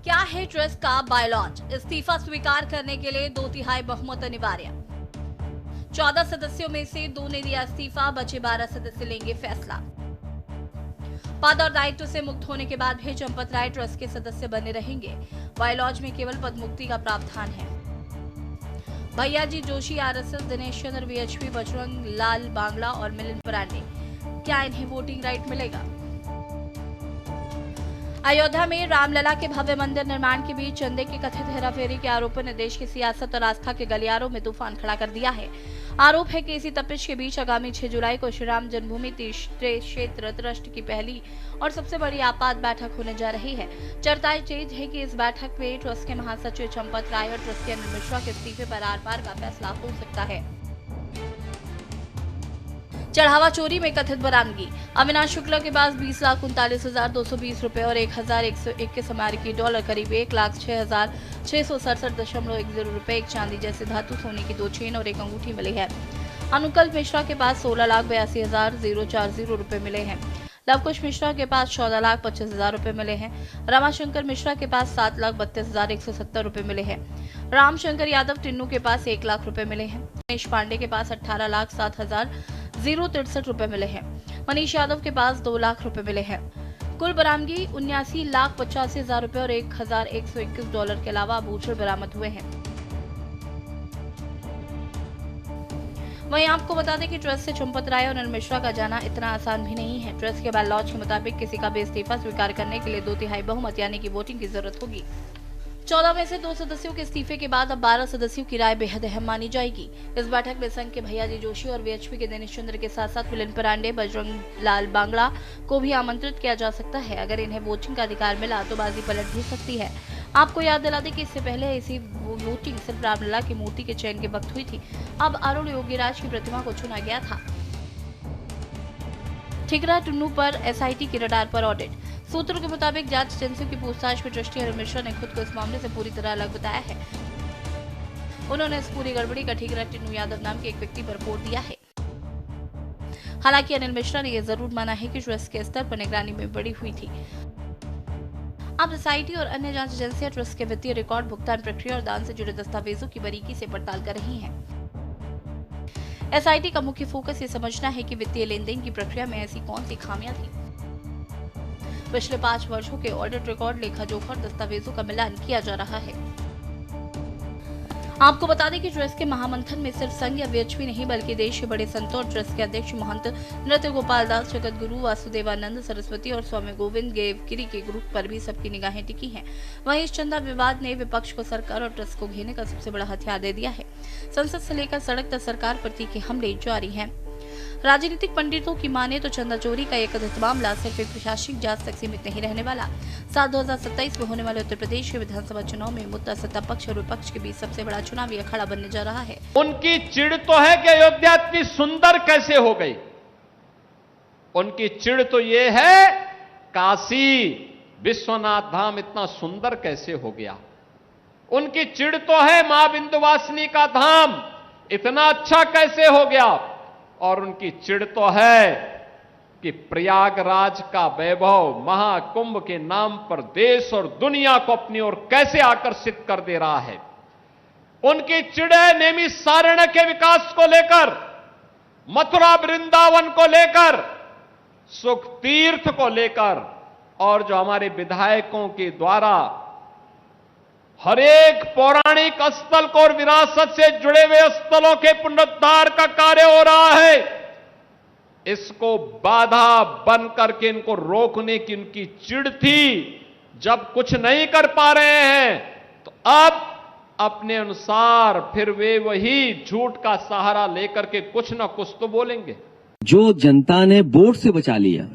क्या है ट्रस्ट का बायलॉज? इस्तीफा स्वीकार करने के लिए 2/3 बहुमत अनिवार्य। 14 सदस्यों में से 2 ने दिया इस्तीफा, बचे 12 सदस्य लेंगे फैसला। पद और दायित्व से मुक्त होने के बाद भी चंपत राय ट्रस्ट के सदस्य बने रहेंगे। बायलॉज में केवल पदमुक्ति का प्रावधान है। भैयाजी जोशी आरएसएस, दिनेश चंद्र वीएचपी, बजरंग लाल बांगला और मिलिंद परांडे, क्या इन्हें वोटिंग राइट मिलेगा? अयोध्या में रामलला के भव्य मंदिर निर्माण के बीच चंदे की कथित हेराफेरी के आरोपों ने देश की सियासत और आस्था के गलियारों में तूफान खड़ा कर दिया है। आरोप है कि इसी तपिश के बीच आगामी 6 जुलाई को श्री राम जन्मभूमि तीर्थ क्षेत्र ट्रस्ट की पहली और सबसे बड़ी आपात बैठक होने जा रही है। चर्चाएं तेज है कि इस बैठक में ट्रस्ट के महासचिव चंपत राय और ट्रस्ट के अनिल मिश्रा के इस्तीफे पर आर पार का फैसला हो सकता है। चढ़ावा चोरी में कथित बरामदगी। अविनाश शुक्ला के पास 20,39,220 रुपए और 1,121 अमेरिकी डॉलर करीब 1,06,667.10 रुपए, एक चांदी जैसे धातु सोने की 2 चेन और एक अंगूठी मिली है। अनुकल्प मिश्रा के पास 16,82,040 रुपए मिले हैं। लवकुश मिश्रा के पास 14,25,000 रुपए मिले हैं। रमाशंकर मिश्रा के पास 7,32,170 रुपए मिले हैं। रामशंकर यादव टिन्नू के पास 1 लाख रुपए मिले हैं। मनीष पांडे के पास 18,07,063 रुपए मिले हैं। मनीष यादव के पास 2 लाख रुपए मिले हैं। कुल बरामदगी 79,85,000 रुपए और 1,121 डॉलर के अलावा आभूषण बरामद हुए हैं। वहीं आपको बता दें कि ट्रस्ट से चंपत राय और अनिल मिश्रा का जाना इतना आसान भी नहीं है। ट्रस्ट के बायलॉज के मुताबिक किसी का भी इस्तीफा स्वीकार करने के लिए 2/3 बहुमत यानी कि वोटिंग की जरूरत होगी। 14 में से 2 सदस्यों के इस्तीफे के बाद अब 12 सदस्यों की राय बेहद अहम मानी जाएगी। इस बैठक में संघ के भैयाजी जोशी और वीएचपी के दिनेश चंद्र के साथ साथ मिलिंद परांडे, बजरंग लाल बांगला को भी आमंत्रित किया जा सकता है। अगर इन्हें वोटिंग का अधिकार मिला तो बाजी पलट भी सकती है। आपको याद दिला दें कि इससे पहले ऐसी वोटिंग सिर्फ रामलला की मूर्ति के चयन के वक्त हुई थी। अब अरुण योगीराज की प्रतिमा को चुना गया था। ठिकरा टुन्नू पर एसआईटी के रडार पर ऑडिट। सूत्रों के मुताबिक जांच एजेंसियों की पूछताछ में ट्रस्टी अनिल मिश्रा ने खुद को इस मामले से पूरी तरह अलग बताया है। उन्होंने इस पूरी गड़बड़ी का ठिकरा टिन्नू यादव नाम के एक व्यक्ति पर रिपोर्ट दिया है। हालांकि अनिल मिश्रा ने यह जरूर माना है कि ट्रस्ट के स्तर पर निगरानी में बड़ी हुई थी। अब एसआईटी और अन्य जांच एजेंसियां ट्रस्ट के वित्तीय रिकॉर्ड, भुगतान प्रक्रिया और दान से जुड़े दस्तावेजों की बारीकी से पड़ताल कर रही हैं। एसआईटी का मुख्य फोकस ये समझना है कि वित्तीय लेन देन की प्रक्रिया में ऐसी कौन सी खामियां थी। पिछले 5 वर्षों के ऑडिट रिकॉर्ड, लेखा जोखा और दस्तावेजों का मिलान किया जा रहा है। आपको बता दें कि ट्रस्ट के महामंथन में सिर्फ संघ या वीएचपी नहीं बल्कि देश के बड़े संतों और ट्रस्ट के अध्यक्ष महंत नृत्य गोपाल दास, जगत गुरु वासुदेवानंद सरस्वती और स्वामी गोविंद देवगिरी के ग्रुप पर भी सबकी निगाहें टिकी हैं। वहीं इस चंदा विवाद ने विपक्ष को सरकार और ट्रस्ट को घेरने का सबसे बड़ा हथियार दे दिया है। संसद से लेकर सड़क तक सरकार पर तीखे हमले जारी हैं। राजनीतिक पंडितों की माने तो चंदा चोरी का एक कथित मामला सिर्फ एक प्रशासनिक जांच तक सीमित नहीं रहने वाला। 2027 में होने वाले उत्तर प्रदेश के विधानसभा चुनाव में मुद्दा सत्ता पक्ष और विपक्ष के बीच सबसे बड़ा चुनावी अखाड़ा बनने जा रहा है। उनकी चिढ़ तो है कि अयोध्या इतनी सुंदर कैसे हो गई। उनकी चिढ़ तो ये है काशी विश्वनाथ धाम इतना सुंदर कैसे हो गया। उनकी चिढ़ तो है मां विंध्यवासिनी का धाम इतना अच्छा कैसे हो गया। और उनकी चिढ़ तो है कि प्रयागराज का वैभव महाकुंभ के नाम पर देश और दुनिया को अपनी ओर कैसे आकर्षित कर दे रहा है। उनकी चिढ़ है नैमिषारण्य के विकास को लेकर, मथुरा वृंदावन को लेकर, सुख तीर्थ को लेकर, और जो हमारे विधायकों के द्वारा हर एक पौराणिक स्थल को और विरासत से जुड़े हुए स्थलों के पुनरुद्धार का कार्य हो रहा है। इसको बाधा बन करके इनको रोकने की उनकी चिढ़ थी। जब कुछ नहीं कर पा रहे हैं तो अब अपने अनुसार फिर वे वही झूठ का सहारा लेकर के कुछ ना कुछ तो बोलेंगे। जो जनता ने वोट से बचा लिया,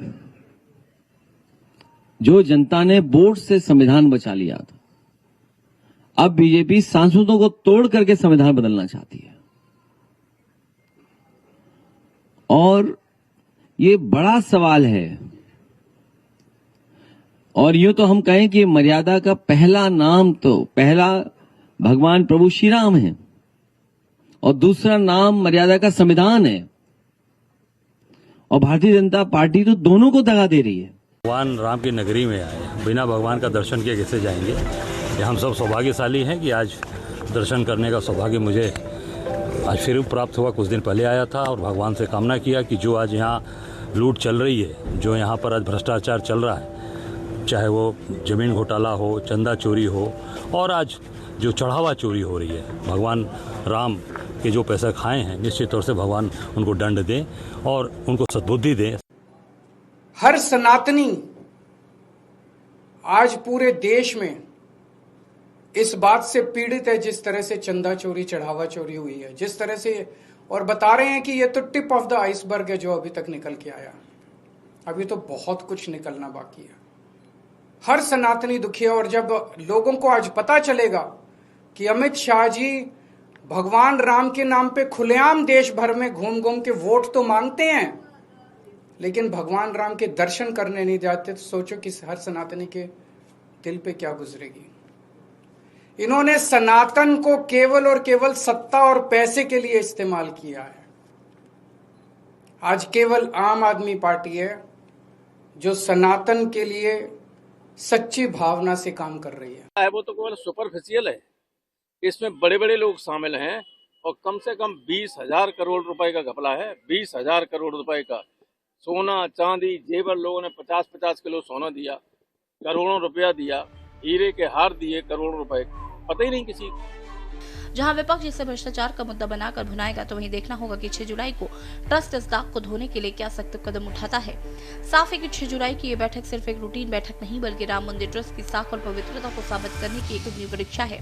जो जनता ने वोट से संविधान बचा लिया था, अब बीजेपी सांसदों को तोड़ करके संविधान बदलना चाहती है। और ये बड़ा सवाल है। और यूं तो हम कहें कि मर्यादा का पहला नाम तो पहला भगवान प्रभु श्री राम है और दूसरा नाम मर्यादा का संविधान है। और भारतीय जनता पार्टी तो दोनों को दगा दे रही है। भगवान राम की नगरी में आए, बिना भगवान का दर्शन किए कैसे जाएंगे। ये हम सब सौभाग्यशाली हैं कि आज दर्शन करने का सौभाग्य मुझे आज फिर प्राप्त हुआ। कुछ दिन पहले आया था और भगवान से कामना किया कि जो आज यहाँ लूट चल रही है, जो यहाँ पर आज भ्रष्टाचार चल रहा है, चाहे वो जमीन घोटाला हो, चंदा चोरी हो और आज जो चढ़ावा चोरी हो रही है, भगवान राम के जो पैसे खाए हैं, निश्चित तौर से भगवान उनको दंड दें और उनको सद्बुद्धि दें। हर सनातनी आज पूरे देश में इस बात से पीड़ित है जिस तरह से चंदा चोरी, चढ़ावा चोरी हुई है, जिस तरह से, और बता रहे हैं कि ये तो टिप ऑफ द आइसबर्ग है जो अभी तक निकल के आया। अभी तो बहुत कुछ निकलना बाकी है। हर सनातनी दुखी है। और जब लोगों को आज पता चलेगा कि अमित शाह जी भगवान राम के नाम पे खुलेआम देश भर में घूम घूम के वोट तो मांगते हैं, लेकिन भगवान राम के दर्शन करने नहीं जाते, तो सोचो कि हर सनातनी के दिल पे क्या गुजरेगी। इन्होंने सनातन को केवल और केवल सत्ता और पैसे के लिए इस्तेमाल किया है। आज केवल आम आदमी पार्टी है जो सनातन के लिए सच्ची भावना से काम कर रही है। वो तो केवल सुपरफिशियल है। इसमें बड़े बड़े लोग शामिल हैं और कम से कम 20,000 करोड़ रुपए का घपला है। 20,000 करोड़ रुपए का सोना, चांदी, जेवर, लोगों ने 50-50 किलो सोना दिया, करोड़ों रुपया दिया, हीरे के हार दिए, करोड़ों रुपए, पता ही नहीं किसी। जहां विपक्ष इसे भ्रष्टाचार का मुद्दा बनाकर भुनाएगा, तो वहीं देखना होगा कि 6 जुलाई को ट्रस्ट इस दाग को धोने के लिए क्या सख्त कदम उठाता है। साफ है कि 6 जुलाई की ये बैठक सिर्फ एक रूटीन बैठक नहीं, बल्कि राम मंदिर ट्रस्ट की साख और पवित्रता को साबित करने की एक अग्नि परीक्षा है।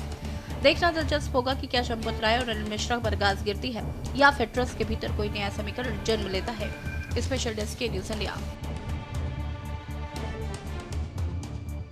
देखना दिलचस्प होगा कि क्या चंपत राय और अनिल मिश्रा पर गाज गिरती है या फिर ट्रस्ट के भीतर कोई नया समीकरण जन्म लेता है। स्पेशल डेस्क के न्यूज़ इंडिया।